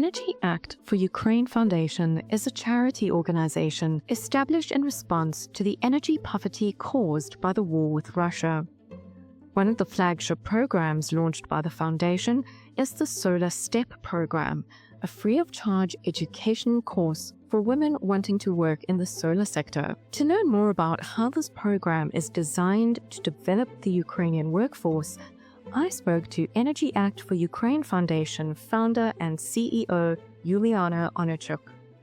Energy Act for Ukraine Foundation is a charity organization established in response to the energy poverty caused by the war with Russia. One of the flagship programs launched by the foundation is the Solar STEP program, a free-of-charge education course for women wanting to work in the solar sector. To learn more about how this program is designed to develop the Ukrainian workforce, I spoke to Energy Act for Ukraine Foundation founder and CEO Yuliana Onishchuk.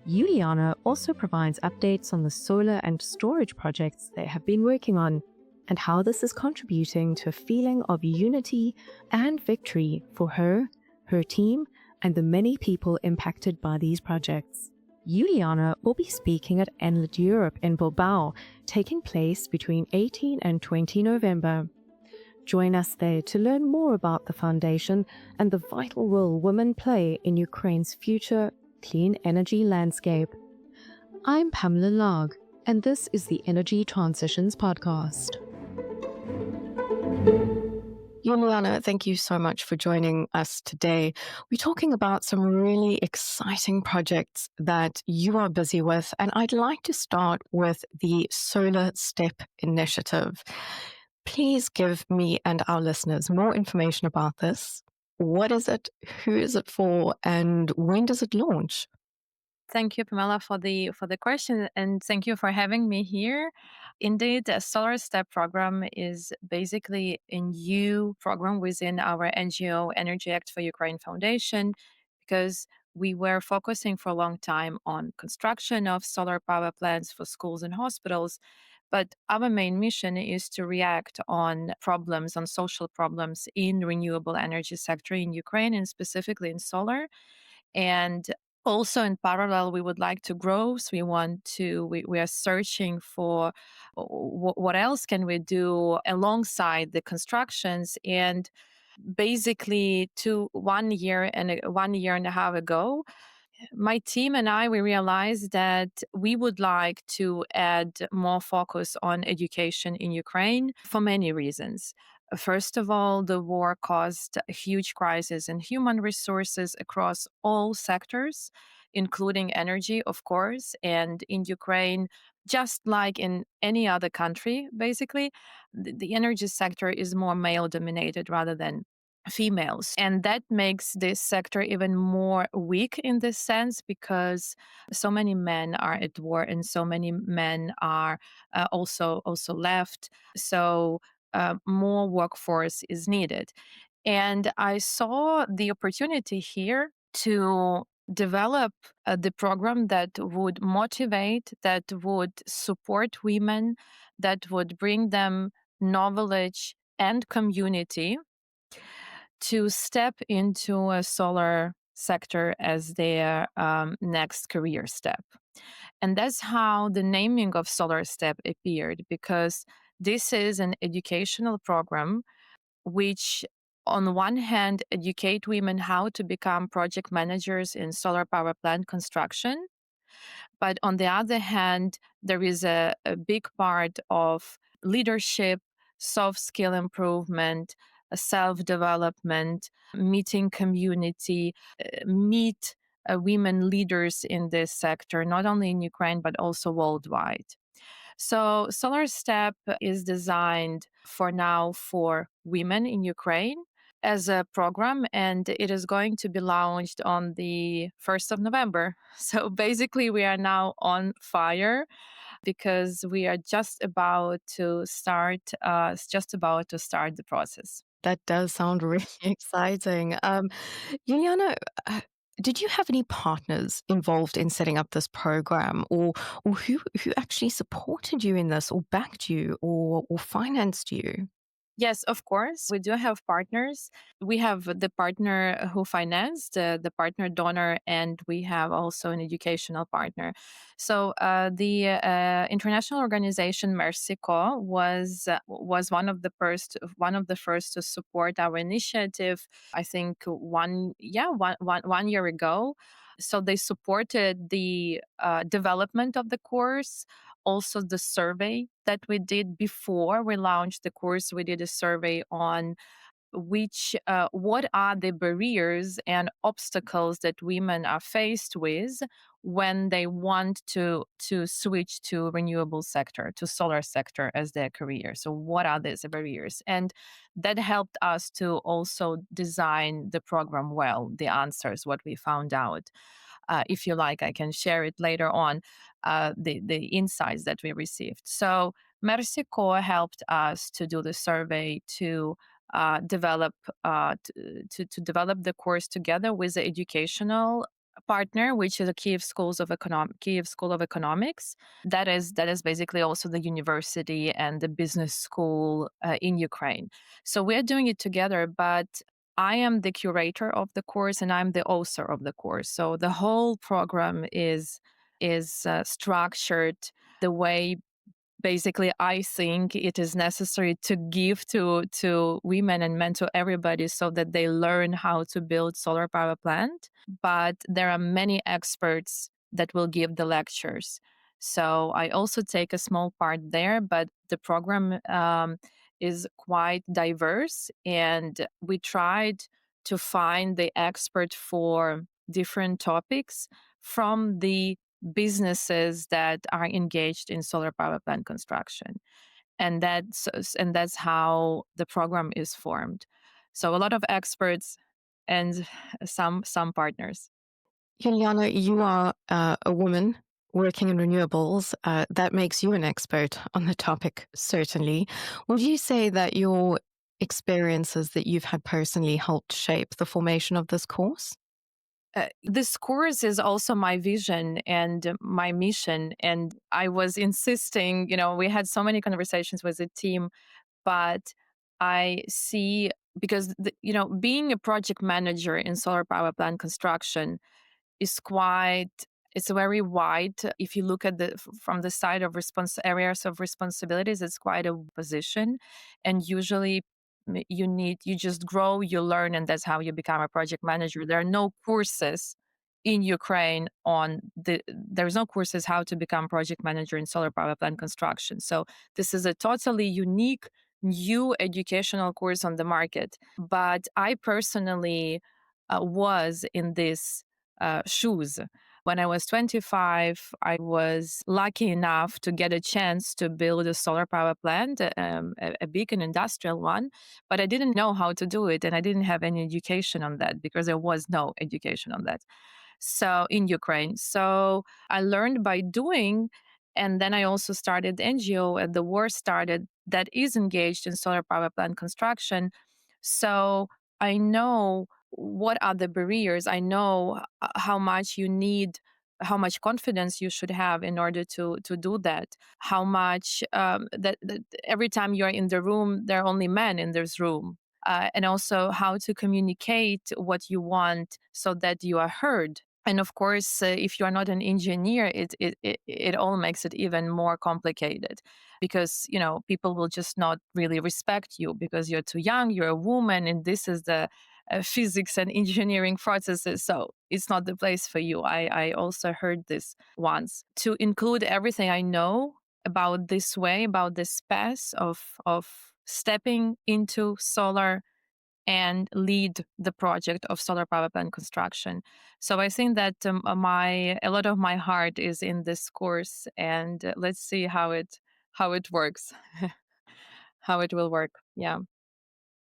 Yuliana also provides updates on the solar and storage projects they have been working on and how this is contributing to a feeling of unity and victory for her team, and the many people impacted by these projects. Yuliana will be speaking at Enlit Europe in Bilbao, taking place between 18 and 20 November. Join us there to learn more about the foundation and the vital role women play in Ukraine's future clean energy landscape. I'm Pamela Largue, and this is the Energy Transitions Podcast. Yuliana, thank you so much for joining us today. We're talking about some really exciting projects that you are busy with, and I'd like to start with the Solar STEP initiative. Please give me and our listeners more information about this. What is it? Who is it for? And when does it launch? Thank you, Pamela, for the question, and thank you for having me here. Indeed, the Solar STEP program is basically a new program within our NGO Energy Act for Ukraine Foundation, because we were focusing for a long time on construction of solar power plants for schools and hospitals. But our main mission is to react on problems, on social problems in renewable energy sector in Ukraine, and specifically in solar. And also in parallel, we would like to grow. So we are searching for what else can we do alongside the constructions. And basically 1.5 years ago, my team and we realized that we would like to add more focus on education in Ukraine for many reasons. First of all, the war caused a huge crisis in human resources across all sectors, including energy, of course. And in Ukraine, just like in any other country, basically, the energy sector is more male-dominated rather than females. And that makes this sector even more weak in this sense, because so many men are at war and so many men are also left. So more workforce is needed. And I saw the opportunity here to develop the program that would motivate, that would support women, that would bring them knowledge and community to step into a solar sector as their next career step. And that's how the naming of Solar STEP appeared, because this is an educational program which, on one hand, educate women how to become project managers in solar power plant construction. But on the other hand, there is a big part of leadership, soft skill improvement, self-development, meeting community, meet women leaders in this sector, not only in Ukraine, but also worldwide. So Solar STEP is designed for now for women in Ukraine as a program, and it is going to be launched on the 1st of November. So basically, we are now on fire because we are just about to start the process. That does sound really exciting. Yuliana, did you have any partners involved in setting up this program, or who actually supported you in this, or backed you, or financed you? Yes, of course. We do have partners. We have the partner who financed, the partner donor, and we have also an educational partner. So the international organization Mercyco was one of the first to support our initiative. I think one year ago. So they supported the development of the course, also the survey that we did before we launched the course. We did a survey on what are the barriers and obstacles that women are faced with when they want to switch to renewable sector, to solar sector as their career. So what are these barriers? And that helped us to also design the program well, the answers, what we found out. If you like, I can share it later on, the insights that we received. So Mercico helped us to do the survey to develop to develop the course together with the educational partner, which is a Kiev School of Economics. That is basically also the university and the business school in Ukraine. So we're doing it together, but I am the curator of the course and I'm the author of the course. So the whole program is structured the way basically I think it is necessary to give to women and men, to everybody, so that they learn how to build solar power plant. But there are many experts that will give the lectures, so I also take a small part there. But the program is quite diverse, and we tried to find the expert for different topics from the businesses that are engaged in solar power plant construction. And that's how the program is formed. So a lot of experts and some partners. Juliana, you are a woman working in renewables. That makes you an expert on the topic, certainly. Would you say that your experiences that you've had personally helped shape the formation of this course? This course is also my vision and my mission. And I was insisting, we had so many conversations with the team, but I see, because, being a project manager in solar power plant construction is quite, it's very wide. If you look at from the side of areas of responsibilities, it's quite a position. And usually you just grow, you learn, and that's how you become a project manager. There are no courses in Ukraine there's no courses how to become project manager in solar power plant construction. So this is a totally unique new educational course on the market. But I personally was in this shoes. When I was 25, I was lucky enough to get a chance to build a solar power plant, a big and industrial one, but I didn't know how to do it, and I didn't have any education on that because there was no education on that. So in Ukraine, so I learned by doing, and then I also started NGO, and the war started, that is engaged in solar power plant construction. So I know what are the barriers. I know how much you need, how much confidence you should have in order to do that. How much that every time you're in the room, there are only men in this room. And also how to communicate what you want so that you are heard. And of course, if you are not an engineer, it all makes it even more complicated, because people will just not really respect you because you're too young, you're a woman, and this is the physics and engineering processes. So it's not the place for you. I also heard this once. To include everything I know about this way, about this path of stepping into solar and lead the project of solar power plant construction. So I think that a lot of my heart is in this course, and let's see how it works, how it will work. Yeah.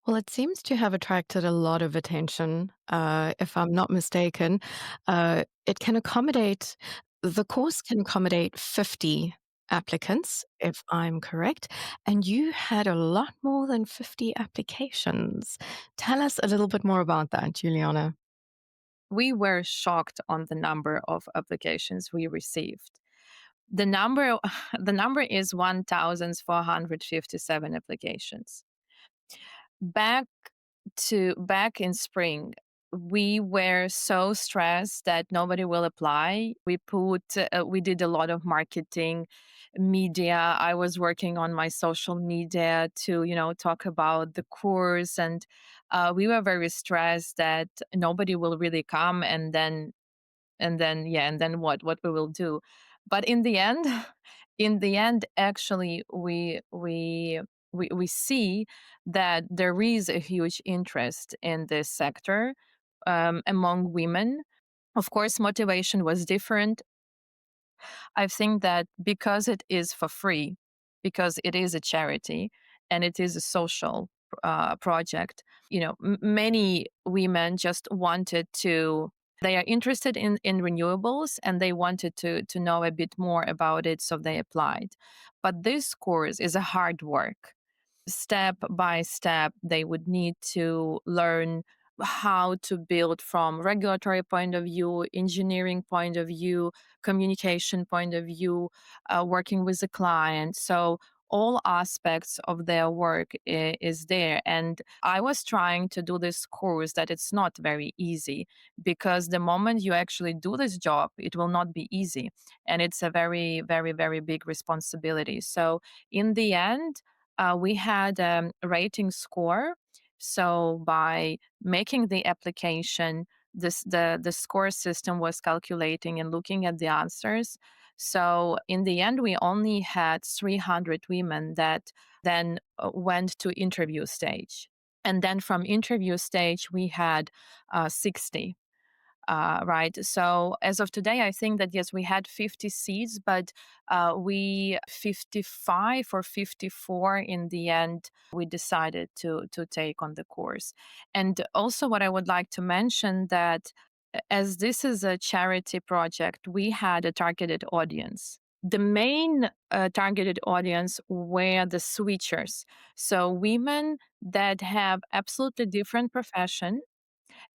Well, it seems to have attracted a lot of attention, if I'm not mistaken. It can accommodate, the course can accommodate 50 applicants, if I'm correct, and you had a lot more than 50 applications. Tell us a little bit more about that, Juliana. We were shocked on the number of applications we received. The number the number is 1,457 applications. Back back in spring, we were so stressed that nobody will apply. We did a lot of marketing, media. I was working on my social media to talk about the course, and we were very stressed that nobody will really come, and then what we will do. But in the end, actually, we we see that there is a huge interest in this sector among women. Of course, motivation was different. I think that because it is for free, because it is a charity and it is a social project, many women just wanted to. They are interested in renewables and they wanted to know a bit more about it, so they applied. But this course is a hard work. Step by step, they would need to learn how to build from regulatory point of view, engineering point of view, communication point of view, working with the client. So all aspects of their work is there. And I was trying to do this course that it's not very easy, because the moment you actually do this job, it will not be easy. And it's a very, very, very big responsibility. So in the end, we had a rating score. So by making the application, the score system was calculating and looking at the answers. So in the end, we only had 300 women that then went to interview stage. And then from interview stage, we had 60. Right. So as of today, I think that yes, we had 50 seats, but we 55 or 54 in the end. We decided to take on the course. And also, what I would like to mention that as this is a charity project, we had a targeted audience. The main targeted audience were the switchers, so women that have absolutely different profession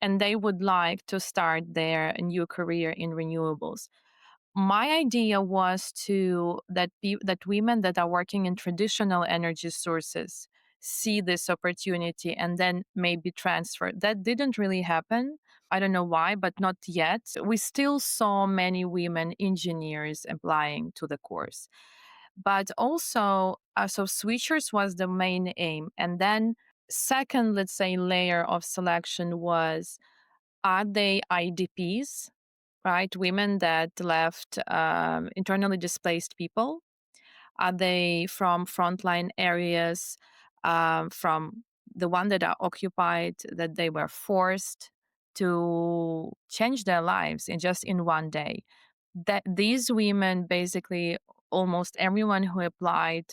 and they would like to start their new career in renewables. My idea was that women that are working in traditional energy sources see this opportunity and then maybe transfer. That didn't really happen. I don't know why, but not yet. We still saw many women engineers applying to the course. But also, so switchers was the main aim. And then second, let's say, layer of selection was, are they IDPs, right? Women that left, internally displaced people? Are they from frontline areas, from the one that are occupied, that they were forced to change their lives in one day? That these women, basically, almost everyone who applied,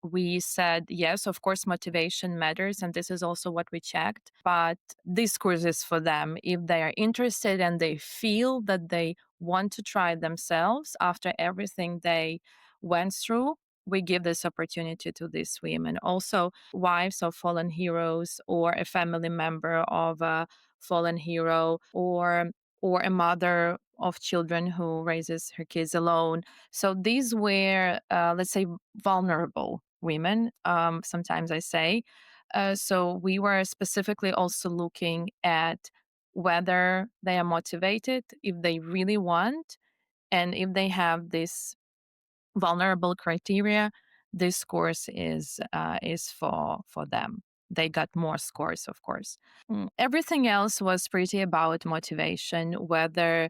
we said, yes, of course, motivation matters. And this is also what we checked. But this course is for them if they are interested and they feel that they want to try themselves after everything they went through. We give this opportunity to these women. Also, wives of fallen heroes, or a family member of a fallen hero, or a mother of children who raises her kids alone. So these were, let's say, vulnerable women, sometimes I say. So we were specifically also looking at whether they are motivated, if they really want, and if they have this vulnerable criteria. This course is for them. They got more scores, of course. Everything else was pretty about motivation. Whether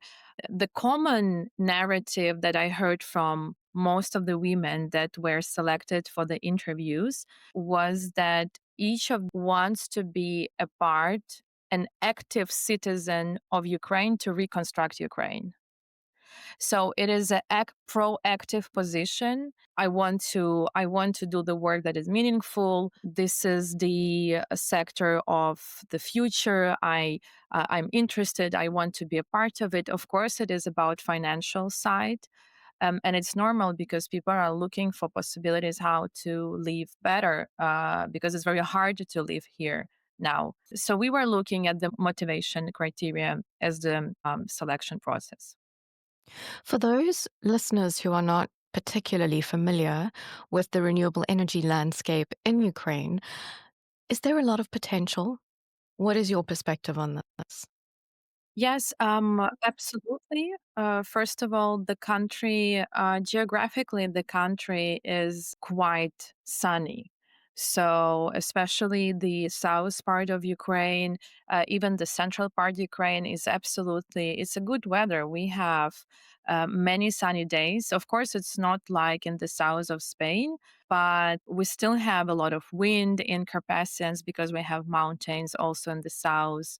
the common narrative that I heard from most of the women that were selected for the interviews was that each of wants to be a part, an active citizen of Ukraine to reconstruct Ukraine. So it is a proactive position. I want to do the work that is meaningful. This is the sector of the future. I'm interested. I want to be a part of it. Of course, it is about financial side. And it's normal because people are looking for possibilities how to live better, because it's very hard to live here now. So we were looking at the motivation criteria as the selection process. For those listeners who are not particularly familiar with the renewable energy landscape in Ukraine, is there a lot of potential? What is your perspective on this? Yes, absolutely. First of all, the country, geographically, the country is quite sunny. So, especially the south part of Ukraine, even the central part of Ukraine is absolutely, it's a good weather. We have many sunny days. Of course, it's not like in the south of Spain, but we still have a lot of wind in Carpathians because we have mountains also in the south.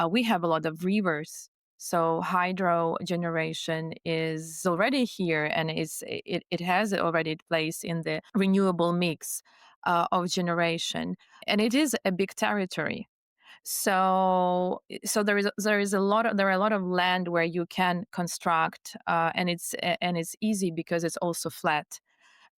We have a lot of rivers. So hydro generation is already here, and it has already place in the renewable mix of generation, and it is a big territory. So there is a lot of there are a lot of land where you can construct, and it's easy because it's also flat.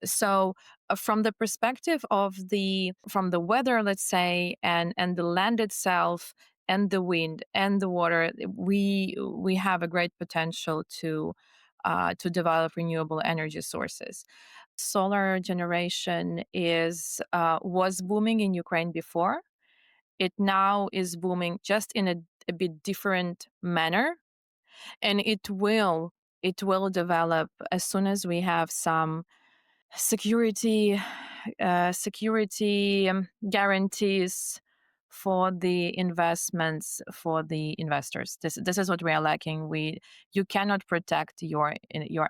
So from the perspective of the from the weather, let's say, and the land itself, and the wind and the water, we have a great potential to develop renewable energy sources. Solar generation is was booming in Ukraine before. It now is booming just in a bit different manner, and it will develop as soon as we have some security guarantees for the investments, for the investors. This is what we are lacking. You cannot protect your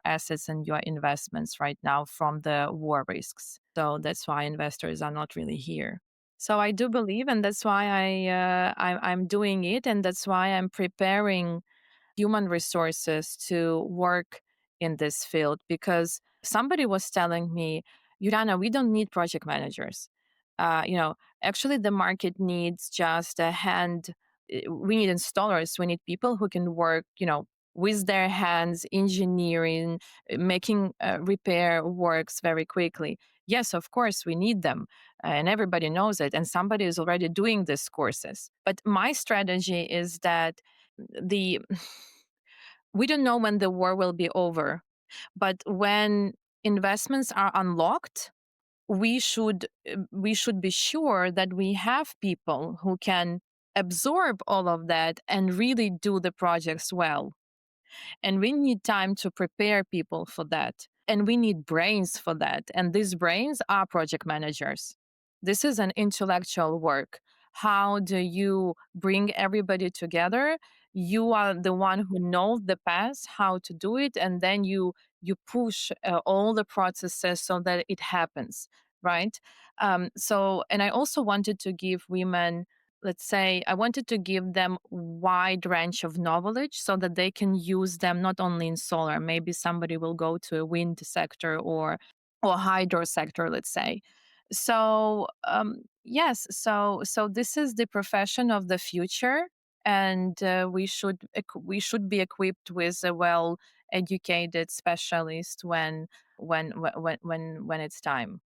assets and your investments right now from the war risks. So that's why investors are not really here. So I do believe, and that's why I'm doing it, and that's why I'm preparing human resources to work in this field, because somebody was telling me, Yurana, we don't need project managers. Uh, you know, Actually, the market needs just a hand. We need installers. We need people who can work, with their hands, engineering, making repair works very quickly. Yes, of course, we need them, and everybody knows it. And somebody is already doing these courses. But my strategy is that the we don't know when the war will be over, but when investments are unlocked, we should be sure that we have people who can absorb all of that and really do the projects well. And we need time to prepare people for that. And we need brains for that. And these brains are project managers. This is an intellectual work. How do you bring everybody together? You are the one who knows the path, how to do it, and then you push all the processes so that it happens, right? And I also wanted to give women, let's say, I wanted to give them wide range of knowledge so that they can use them not only in solar. Maybe somebody will go to a wind sector or hydro sector, let's say. So yes, so this is the profession of the future, and we should be equipped with a well educated specialist when it's time.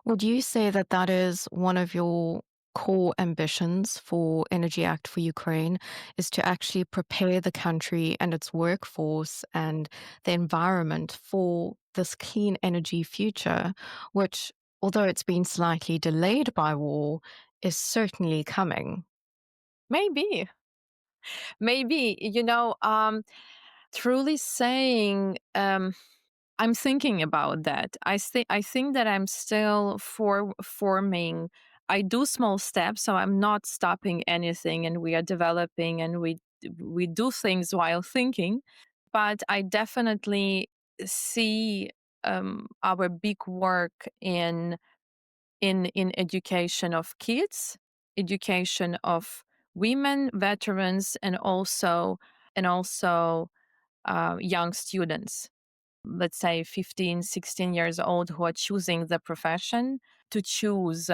Would you say that that is one of your core ambitions for Energy Act for Ukraine, is to actually prepare the country and its workforce and the environment for this clean energy future, which, although it's been slightly delayed by war, is certainly coming? Maybe, maybe, truly saying, I'm thinking about that. I think that I'm still forming. I do small steps, so I'm not stopping anything, and we are developing, and we do things while thinking. But I definitely see our big work in education of kids, education of women, veterans, and also young students, let's say 15, 16 years old, who are choosing the profession, to choose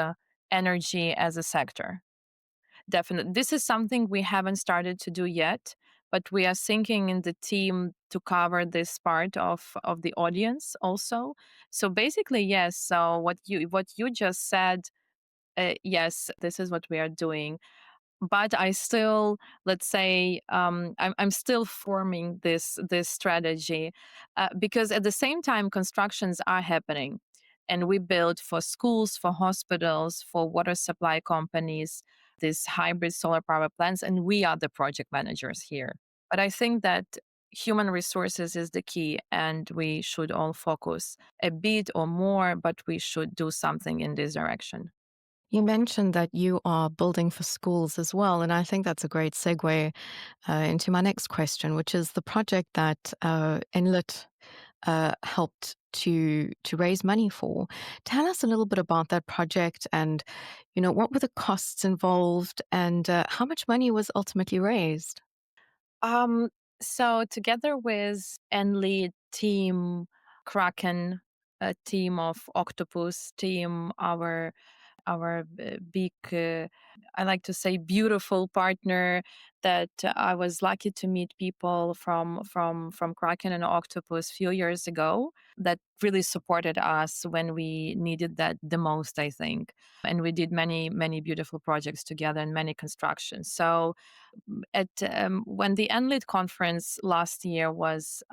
energy as a sector. Definitely. This is something we haven't started to do yet, but we are thinking in the team to cover this part of the audience also. So basically, yes. So what you just said, yes, this is what we are doing. But I still, let's say, I'm still forming this strategy, because at the same time constructions are happening, and we build for schools, for hospitals, for water supply companies, these hybrid solar power plants, and we are the project managers here. But I think that human resources is the key, and we should all focus a bit or more, but we should do something in this direction. You mentioned that you are building for schools as well, and I think that's a great segue into my next question, which is the project that Enlit helped to raise money for. Tell us a little bit about that project, and what were the costs involved, and how much money was ultimately raised. Um, so together with Enlit team, Kraken, a team of Octopus team, our big, I like to say, beautiful partner that I was lucky to meet people from Kraken and Octopus a few years ago that really supported us when we needed that the most, I think. And we did many beautiful projects together and many constructions. So at when the Enlit conference last year was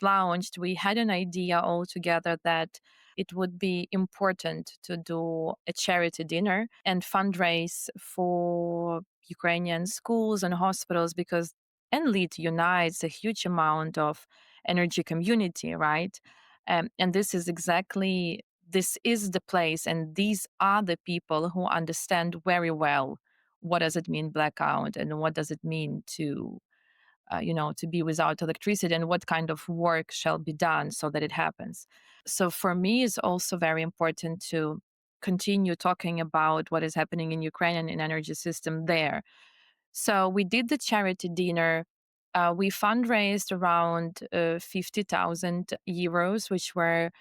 launched, we had an idea all together that it would be important to do a charity dinner and fundraise for Ukrainian schools and hospitals because Enlit unites a huge amount of energy community, right? And this is the place, and these are the people who understand very well what does it mean blackout and what does it mean to be without electricity and what kind of work shall be done so that it happens. So for me, it's also very important to continue talking about what is happening in Ukrainian energy system there. So we did the charity dinner. We fundraised around 50,000 euros, which were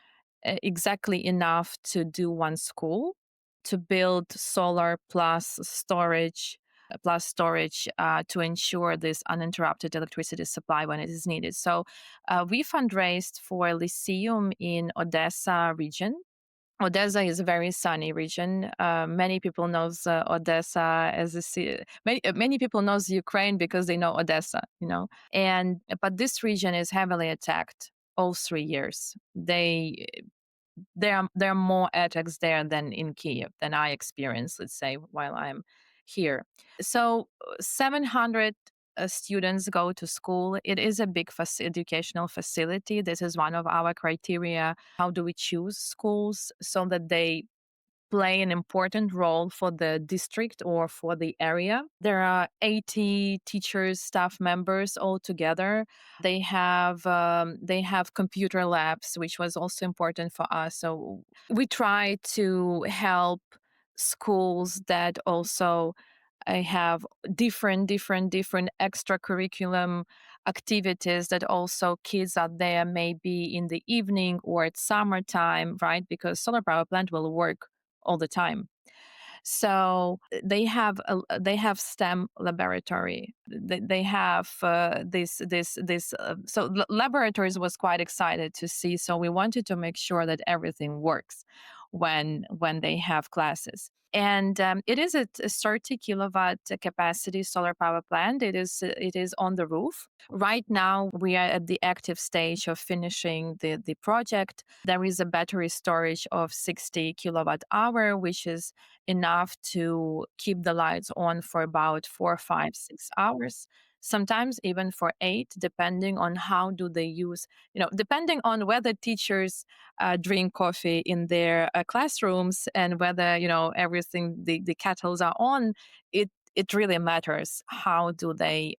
exactly enough to do one school, to build solar plus storage to ensure this uninterrupted electricity supply when it is needed. So we fundraised for Lyceum in Odessa region. Odessa is a very sunny region. Many people knows Odessa as a city. Many people knows Ukraine because they know Odessa, And but this region is heavily attacked all 3 years. There are more attacks there than in Kiev than I experienced, let's say, while I'm here. So 700 students go to school. It is a big educational facility. This is one of our criteria. How do we choose schools so that they play an important role for the district or for the area? There are 80 teachers, staff members all together. They have computer labs, which was also important for us. So we try to help schools that also have different extracurriculum activities that also kids are there maybe in the evening or at summertime, right? Because solar power plant will work all the time. So they have STEM laboratory. They have this. So laboratories was quite excited to see. So we wanted to make sure that everything works when they have classes. And it is a 30 kilowatt capacity solar power plant. It is on the roof. Right now, we are at the active stage of finishing the project. There is a battery storage of 60 kilowatt hour, which is enough to keep the lights on for about 4, 5, 6 hours. Sometimes even for 8, depending on how do they use, depending on whether teachers drink coffee in their classrooms and whether everything the kettles are on. It really matters how do they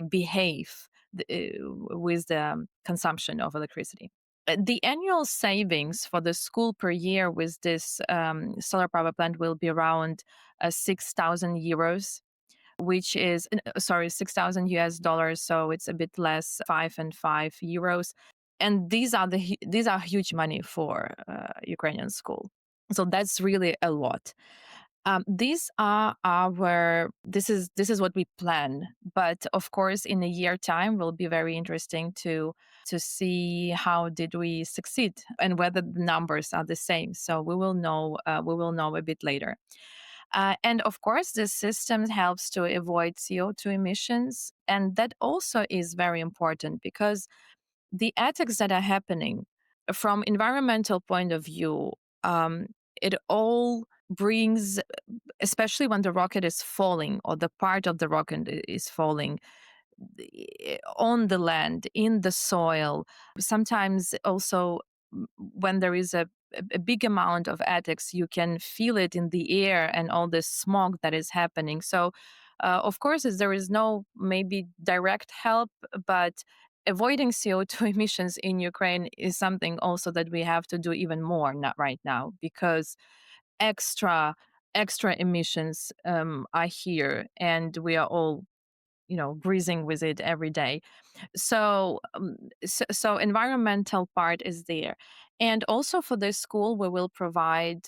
behave with the consumption of electricity. The annual savings for the school per year with this solar power plant will be around 6,000 euros, which is, sorry, 6,000 US dollars. So it's a bit less, 5 and 5 euros. And these are huge money for Ukrainian school. So that's really a lot. This is what we plan, but of course in a year time will be very interesting to see how did we succeed and whether the numbers are the same. So we will know a bit later. And of course, this system helps to avoid CO2 emissions. And that also is very important because the attacks that are happening from environmental point of view, it all brings, especially when the rocket is falling or the part of the rocket is falling on the land, in the soil. Sometimes also when there is a a big amount of attics. You can feel it in the air and all this smog that is happening. So, of course, there is no maybe direct help, but avoiding CO2 emissions in Ukraine is something also that we have to do even more not right now, because extra emissions are here, and we are all breathing with it every day. So environmental part is there. And also for this school, we will provide,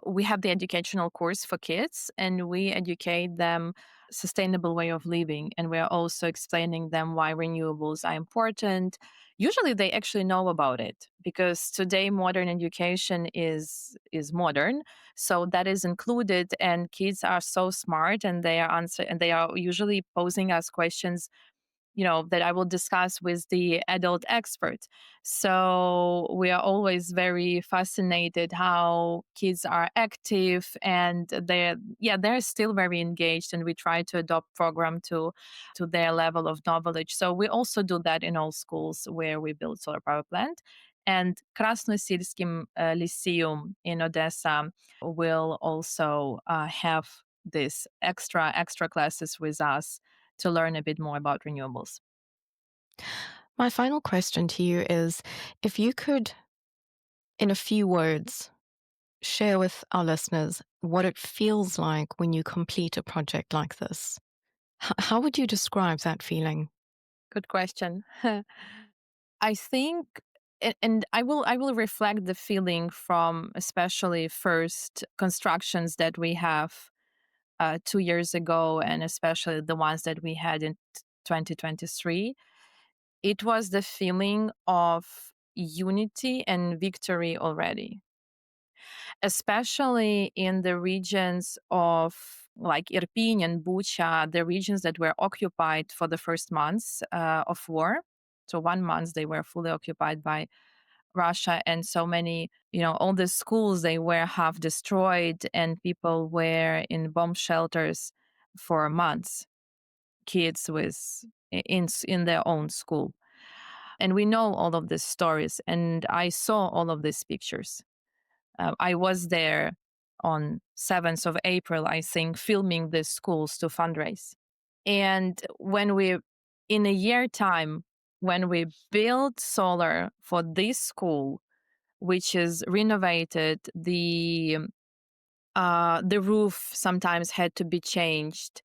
we have the educational course for kids, and we educate them sustainable way of living. And we are also explaining them why renewables are important. Usually they actually know about it, because today modern education is modern. So that is included, and kids are so smart, and they are usually posing us questions, that I will discuss with the adult expert. So we are always very fascinated how kids are active, and they're still very engaged, and we try to adopt program to their level of knowledge. So we also do that in all schools where we build solar power plant. And Krasnoselskim Lyceum in Odessa will also have this extra classes with us to learn a bit more about renewables. My final question to you is, if you could, in a few words, share with our listeners what it feels like when you complete a project like this, how would you describe that feeling? Good question. I think, and I will reflect the feeling from especially first constructions that we have 2 years ago, and especially the ones that we had in 2023. It was the feeling of unity and victory already, especially in the regions of like Irpin and Bucha, the regions that were occupied for the first months of war. So 1 month they were fully occupied by Russia, and so many, all the schools, they were half destroyed, and people were in bomb shelters for months, kids with in their own school. And we know all of these stories, and I saw all of these pictures. I was there on 7th of April, I think, filming the schools to fundraise. And in a year time, when we built solar for this school, which is renovated, the roof sometimes had to be changed.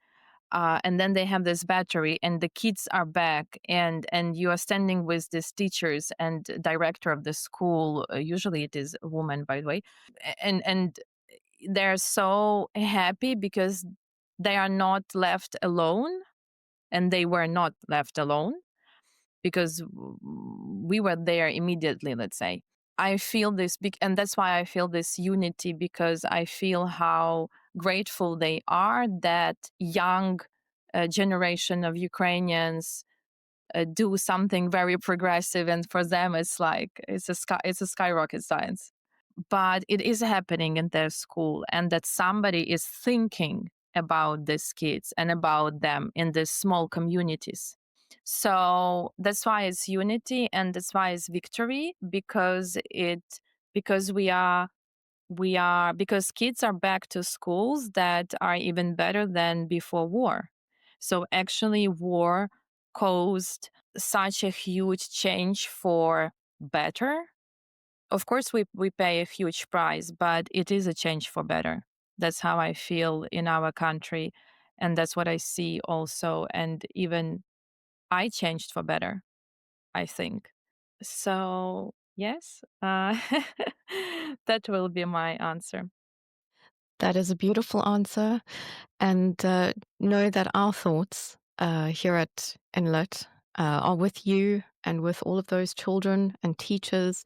And then they have this battery, and the kids are back, and you are standing with these teachers and director of the school. Usually it is a woman, by the way, and they're so happy because they are not left alone, and they were not left alone because we were there immediately, let's say. I feel this big, and that's why I feel this unity, because I feel how grateful they are that young generation of Ukrainians do something very progressive, and for them it's like it's a skyrocket science. But it is happening in their school, and that somebody is thinking about these kids and about them in these small communities. So that's why it's unity, and that's why it's victory, because because kids are back to schools that are even better than before war. So actually war caused such a huge change for better. Of course we pay a huge price, but it is a change for better. That's how I feel in our country, and that's what I see also. And even I changed for better, I think. So, yes, that will be my answer. That is a beautiful answer. And know that our thoughts here at Enlit are with you and with all of those children and teachers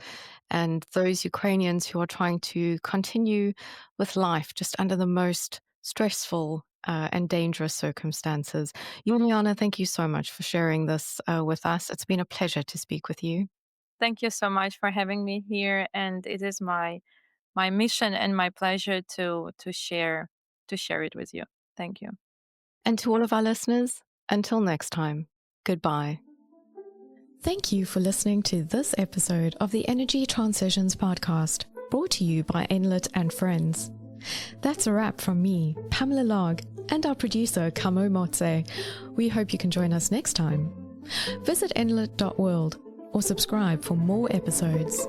and those Ukrainians who are trying to continue with life just under the most stressful and dangerous circumstances. Yuliana, thank you so much for sharing this with us. It's been a pleasure to speak with you. Thank you so much for having me here, and it is my mission and my pleasure to share it with you. Thank you. And to all of our listeners, until next time, goodbye. Thank you for listening to this episode of the Energy Transitions Podcast, brought to you by Enlit and Friends. That's a wrap from me, Pamela Largue, and our producer, Kamo Motse. We hope you can join us next time. Visit enlit.world or subscribe for more episodes.